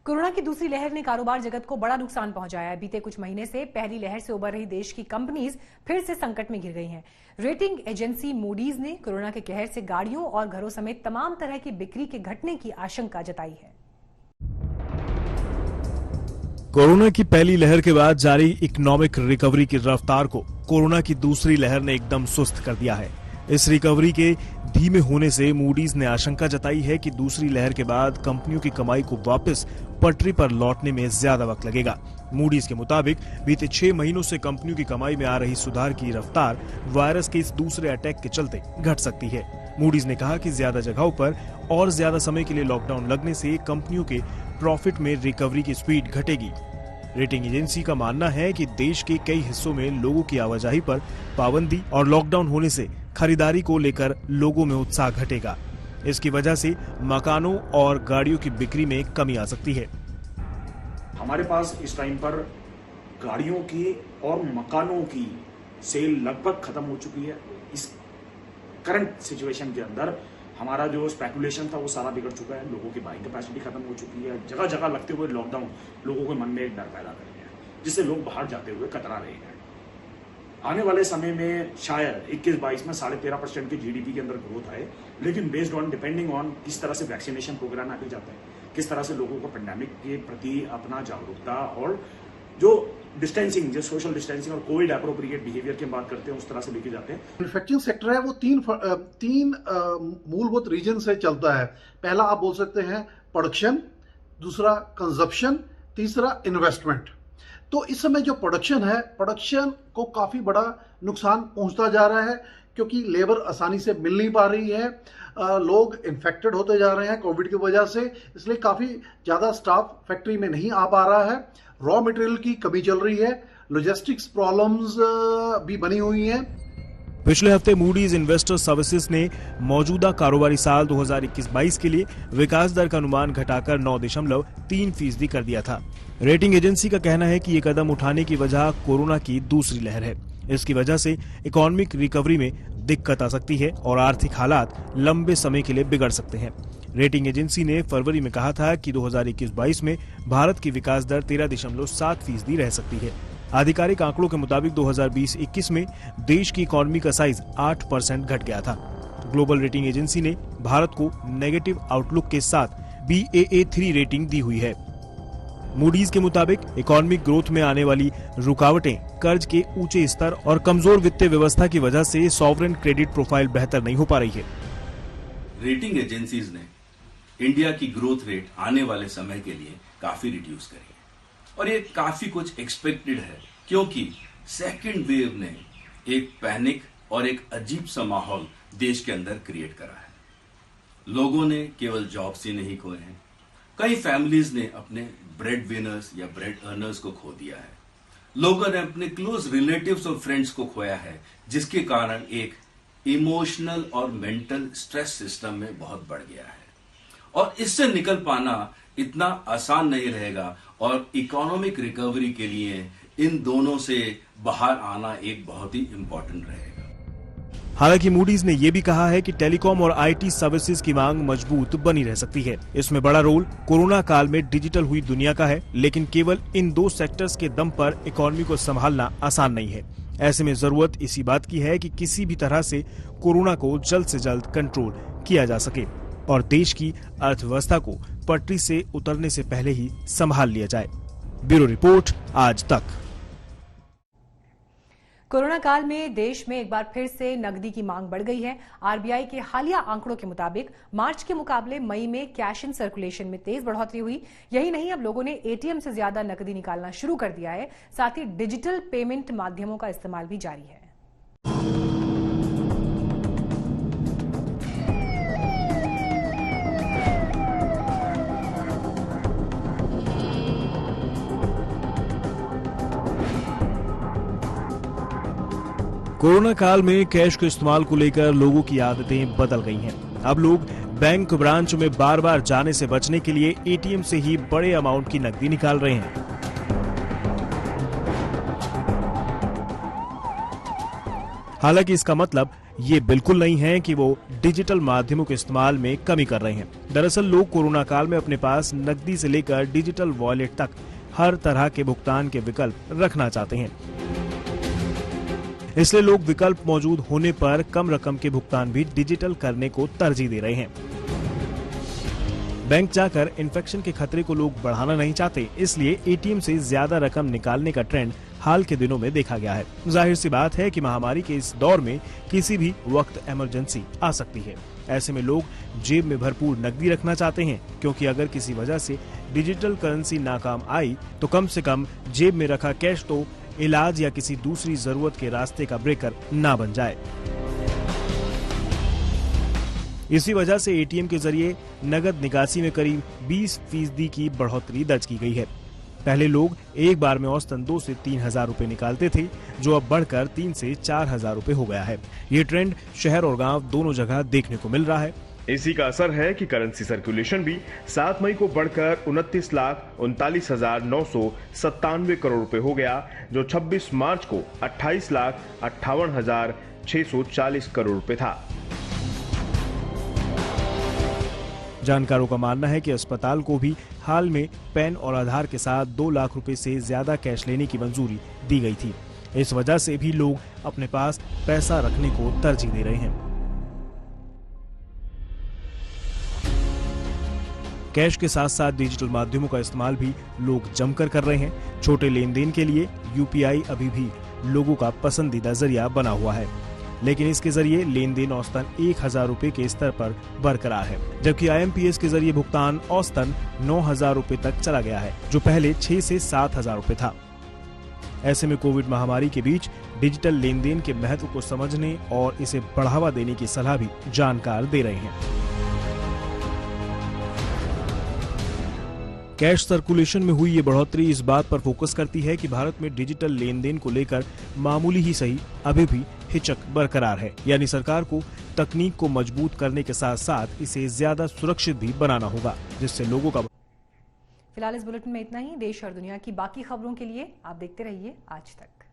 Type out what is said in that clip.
Corona की दूसरी लहर ने कारोबार जगत को बड़ा नुकसान पहुंचाया है। बीते कुछ महीने से पहली लहर से उबर रही देश की कंपनीज फिर से संकट में घिर गई हैं। रेटिंग एजेंसी मूडीज ने कोरोना के कहर से गाड़ियों और घरों समेत तमाम तरह की बिक्री के घटने की आशंका जताई है। कोरोना की पहली लहर के बाद जारी इकोनॉमिक रिकवरी की रफ्तार को कोरोना की दूसरी लहर ने एकदम सुस्त कर दिया है। इस रिकवरी के धीमे होने से मूडीज ने आशंका जताई है कि दूसरी लहर के बाद कंपनियों की कमाई को वापस पटरी पर लौटने में ज्यादा वक्त लगेगा। मूडीज के मुताबिक बीते 6 महीनों से कंपनियों की कमाई में आ रही सुधार की रफ्तार वायरस के इस दूसरे अटैक के चलते घट सकती है। मूडीज ने कहा कि ज्यादा जगहों पर और ज्यादा समय के लिए लॉकडाउन लगने से कंपनियों के प्रॉफिट में रिकवरी की स्पीड घटेगी। रेटिंग एजेंसी का मानना है कि देश के कई हिस्सों में लोगों की आवाजाही पर पाबंदी और लॉकडाउन होने से खरीदारी को लेकर लोगों में उत्साह घटेगा। इसकी वजह से मकानों और गाड़ियों की बिक्री में कमी आ सकती है। हमारे पास इस टाइम पर गाड़ियों की और मकानों की सेल लगभग खत्म हो चुकी है। इस करंट सिचुएशन के अंदर हमारा जो स्पेकुलेशन था वो सारा बिगड़ चुका है। लोगों की बाइंग कैपेसिटी खत्म हो चुकी है। जगह जगह लगते हुए लॉकडाउन लोगों के मन में एक डर पैदा कर गया, जिससे लोग बाहर जाते हुए कतरा रहे हैं। आने वाले समय में शायद 21-22 में 13.5% की जीडीपी के अंदर ग्रोथ आए, लेकिन बेस्ड ऑन डिपेंडिंग ऑन किस तरह से वैक्सीनेशन प्रोग्राम आगे जाता है, किस तरह से लोगों को पेंडेमिक के प्रति अपना जागरूकता और जो डिस्टेंसिंग, जो सोशल डिस्टेंसिंग और कोविड एप्रोप्रिएट बिहेवियर की बात करते हैं उस तरह से लेके जाते हैं। मैन्युफैक्चरिंग सेक्टर है वो तीन मूलभूत रीजन से चलता है। पहला आप बोल सकते हैं प्रोडक्शन, दूसरा कंजप्शन, तीसरा इन्वेस्टमेंट। तो इस समय जो प्रोडक्शन है, प्रोडक्शन को काफी बड़ा नुकसान पहुंचता जा रहा है क्योंकि लेबर आसानी से मिल नहीं पा रही है। लोग इन्फेक्टेड होते जा रहे हैं कोविड की वजह से, इसलिए काफी ज्यादा स्टाफ फैक्ट्री में नहीं आ पा रहा है। रॉ मटेरियल की कमी चल रही है, लॉजिस्टिक्स प्रॉब्लम्स भी बनी हुई हैं। पिछले हफ्ते मूडीज इन्वेस्टर सर्विसेज ने मौजूदा कारोबारी साल 2021-22 के लिए विकास दर का अनुमान घटाकर 9.3% कर दिया था। रेटिंग एजेंसी का कहना है कि ये कदम उठाने की वजह कोरोना की दूसरी लहर है। इसकी वजह से इकोनॉमिक रिकवरी में दिक्कत आ सकती है और आर्थिक हालात लंबे समय के लिए बिगड़ सकते हैं। रेटिंग एजेंसी ने फरवरी में कहा था कि 2021-22 में भारत की विकास दर 13.7% रह सकती है। आधिकारिक आंकड़ों के मुताबिक 2020-21 में देश की इकोनॉमी का साइज 8% घट गया था। ग्लोबल रेटिंग एजेंसी ने भारत को नेगेटिव आउटलुक के साथ Baa3 रेटिंग दी हुई है। मूडीज के मुताबिक इकोनॉमिक ग्रोथ में आने वाली रुकावटें, कर्ज के ऊंचे स्तर और कमजोर वित्तीय व्यवस्था की वजह से सॉवरेन क्रेडिट प्रोफाइल बेहतर नहीं हो पा रही है। रेटिंग एजेंसीज ने इंडिया की ग्रोथ रेट आने वाले समय के लिए काफी रिड्यूस करी है और ये काफी कुछ एक्सपेक्टेड है क्योंकि सेकेंड वेव ने एक पैनिक और एक अजीब सा माहौल देश के अंदर क्रिएट करा है। लोगों ने केवल जॉब्स ही नहीं खोए हैं, कई फैमिलीज ने अपने ब्रेड विनर्स या ब्रेड अर्नर्स को खो दिया है। लोगों ने अपने क्लोज रिलेटिव्स और फ्रेंड्स को खोया है, जिसके कारण एक इमोशनल और मेंटल स्ट्रेस सिस्टम में बहुत बढ़ गया है और इससे निकल पाना इतना आसान नहीं रहेगा और इकोनॉमिक रिकवरी के लिए इन दोनों से बाहर आना एक बहुत ही इंपॉर्टेंट रहेगा। हालांकि मूडीज ने यह भी कहा है कि टेलीकॉम और आईटी सर्विसेज की मांग मजबूत बनी रह सकती है। इसमें बड़ा रोल कोरोना काल में डिजिटल हुई दुनिया का है, लेकिन केवल इन 2 सेक्टर्स के दम पर इकोनॉमी को संभालना आसान नहीं है। ऐसे में जरूरत इसी बात की है कि किसी भी तरह से कोरोना को जल्द से जल्द कंट्रोल किया जा सके और देश की अर्थव्यवस्था को पटरी से उतरने से पहले ही संभाल लिया जाए। ब्यूरो रिपोर्ट, आज तक। कोरोना काल में देश में एक बार फिर से नकदी की मांग बढ़ गई है। आरबीआई के हालिया आंकड़ों के मुताबिक मार्च के मुकाबले मई में कैश इन सर्कुलेशन में तेज बढ़ोतरी हुई। यही नहीं, अब लोगों ने एटीएम से ज्यादा नकदी निकालना शुरू कर दिया है। साथ ही डिजिटल पेमेंट माध्यमों का इस्तेमाल भी जारी है। कोरोना काल में कैश के इस्तेमाल को लेकर लोगों की आदतें बदल गई हैं। अब लोग बैंक ब्रांच में बार बार जाने से बचने के लिए एटीएम से ही बड़े अमाउंट की नकदी निकाल रहे हैं। हालांकि इसका मतलब ये बिल्कुल नहीं है कि वो डिजिटल माध्यमों के इस्तेमाल में कमी कर रहे हैं। दरअसल लोग कोरोना काल में अपने पास नकदी से लेकर डिजिटल वॉलेट तक हर तरह के भुगतान के विकल्प रखना चाहते हैं। इसलिए लोग विकल्प मौजूद होने पर कम रकम के भुगतान भी डिजिटल करने को तरजीह दे रहे हैं। बैंक जाकर इन्फेक्शन के खतरे को लोग बढ़ाना नहीं चाहते, इसलिए एटीएम से ज्यादा रकम निकालने का ट्रेंड हाल के दिनों में देखा गया है। जाहिर सी बात है कि महामारी के इस दौर में किसी भी वक्त इमरजेंसी आ सकती है। ऐसे में लोग जेब में भरपूर नकदी रखना चाहते हैं, क्योंकि अगर किसी वजह से डिजिटल करेंसी नाकाम आई तो कम से कम जेब में रखा कैश तो इलाज या किसी दूसरी जरूरत के रास्ते का ब्रेकर ना बन जाए। इसी वजह से एटीएम के जरिए नगद निकासी में करीब 20% की बढ़ोतरी दर्ज की गई है। पहले लोग एक बार में औसतन 2 से 3 हजार रुपए निकालते थे, जो अब बढ़कर 3 से 4 हजार रुपए हो गया है। ये ट्रेंड शहर और गांव दोनों जगह देखने को मिल रहा है। इसी का असर है कि करेंसी सर्कुलेशन भी 7 मई को बढ़कर 29,39,997 करोड़ रुपए हो गया, जो 26 मार्च को 28,58,640 करोड़ रुपए था। जानकारों का मानना है कि अस्पताल को भी हाल में पैन और आधार के साथ 2 लाख रुपए से ज्यादा कैश लेने की मंजूरी दी गई थी। इस वजह से भी लोग अपने पास पैसा रखने को तरजीह दे रहे हैं। कैश के साथ साथ डिजिटल माध्यमों का इस्तेमाल भी लोग जमकर कर रहे हैं। छोटे लेन देन के लिए यूपीआई अभी भी लोगों का पसंदीदा जरिया बना हुआ है, लेकिन इसके जरिए लेन देन औसतन 1,000 रुपए के स्तर पर बरकरार है, जबकि आईएमपीएस के जरिए भुगतान औसतन 9,000 रुपए तक चला गया है, जो पहले 6 से 7,000 रुपए था। ऐसे में कोविड महामारी के बीच डिजिटल लेन देन के महत्व को समझने और इसे बढ़ावा देने की सलाह भी जानकार दे रहे हैं। कैश सर्कुलेशन में हुई ये बढ़ोतरी इस बात पर फोकस करती है कि भारत में डिजिटल लेन देन को लेकर मामूली ही सही अभी भी हिचक बरकरार है, यानी सरकार को तकनीक को मजबूत करने के साथ साथ इसे ज्यादा सुरक्षित भी बनाना होगा, जिससे लोगों का। फिलहाल इस बुलेटिन में इतना ही। देश और दुनिया की बाकी खबरों के लिए आप देखते रहिए आज तक।